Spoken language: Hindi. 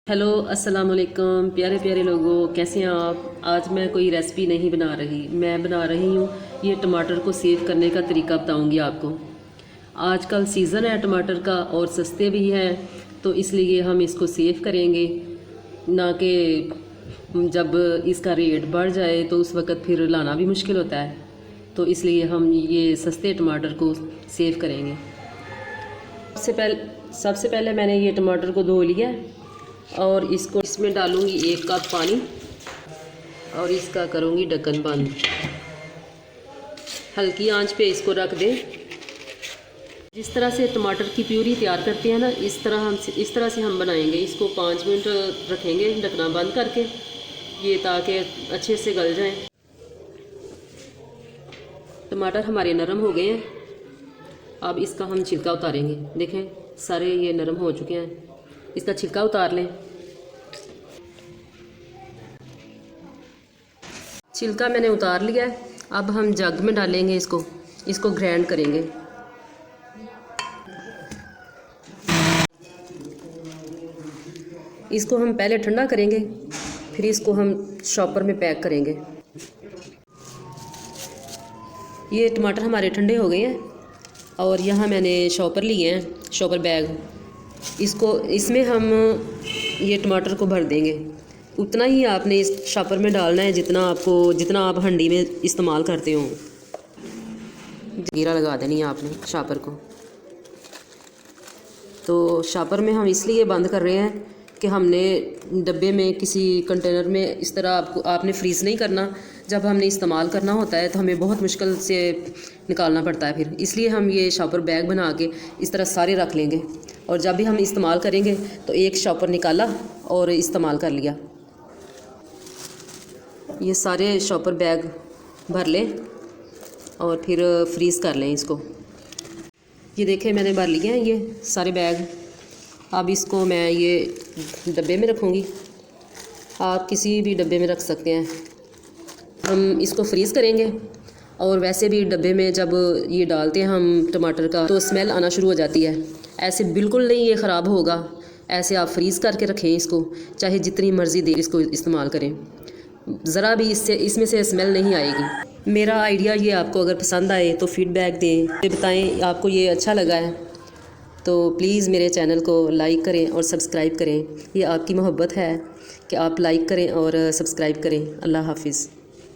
हेलो अस्सलाम वालेकुम प्यारे प्यारे लोगों, कैसे हैं आप। आज मैं कोई रेसिपी नहीं बना रही, मैं बना रही हूँ ये टमाटर को सेव करने का तरीका बताऊँगी आपको। आजकल सीज़न है टमाटर का और सस्ते भी हैं, तो इसलिए हम इसको सेव करेंगे, ना कि जब इसका रेट बढ़ जाए तो उस वक़्त फिर लाना भी मुश्किल होता है। तो इसलिए हम ये सस्ते टमाटर को सेव करेंगे। सबसे पहले मैंने ये टमाटर को धो लिया और इसमें डालूंगी 1 कप पानी और इसका करूंगी ढक्कन बंद। हल्की आंच पे इसको रख दें। जिस तरह से टमाटर की प्यूरी तैयार करते हैं ना, इस तरह से हम बनाएंगे। इसको 5 मिनट रखेंगे ढकना बंद करके, ये ताकि अच्छे से गल जाएं। टमाटर हमारे नरम हो गए हैं। अब इसका हम छिलका उतारेंगे। देखें सारे ये नरम हो चुके हैं, इसका छिलका उतार लें। छिलका मैंने उतार लिया है। अब हम जग में डालेंगे इसको ग्राइंड करेंगे। इसको हम पहले ठंडा करेंगे, फिर इसको हम शॉपर में पैक करेंगे। ये टमाटर हमारे ठंडे हो गए हैं और यहाँ मैंने शॉपर लिए हैं, शॉपर बैग। इसमें हम ये टमाटर को भर देंगे। उतना ही आपने इस शॉपर में डालना है जितना आप हंडी में इस्तेमाल करते हो। जीरा लगा देनी है आपने शॉपर को। तो शॉपर में हम इसलिए बंद कर रहे हैं कि हमने डब्बे में किसी कंटेनर में इस तरह आपने फ्रीज़ नहीं करना। जब हमने इस्तेमाल करना होता है तो हमें बहुत मुश्किल से निकालना पड़ता है फिर, इसलिए हम ये शॉपर बैग बना के इस तरह सारे रख लेंगे और जब भी हम इस्तेमाल करेंगे तो एक शॉपर निकाला और इस्तेमाल कर लिया। ये सारे शॉपर बैग भर लें और फिर फ्रीज़ कर लें इसको। ये देखें मैंने भर लिए हैं ये सारे बैग। अब इसको मैं ये डब्बे में रखूँगी, आप किसी भी डब्बे में रख सकते हैं। हम इसको फ्रीज़ करेंगे और वैसे भी डब्बे में जब ये डालते हैं हम टमाटर का तो स्मेल आना शुरू हो जाती है। ऐसे बिल्कुल नहीं ये ख़राब होगा, ऐसे आप फ्रीज़ करके रखें इसको, चाहे जितनी मर्ज़ी देर इसको इस्तेमाल करें, ज़रा भी इसमें से स्मेल नहीं आएगी। मेरा आइडिया ये आपको अगर पसंद आए तो फीडबैक दें, मुझे बताएं आपको ये अच्छा लगा है तो प्लीज़ मेरे चैनल को लाइक करें और सब्सक्राइब करें। ये आपकी मोहब्बत है कि आप लाइक करें और सब्सक्राइब करें। अल्लाह हाफिज़।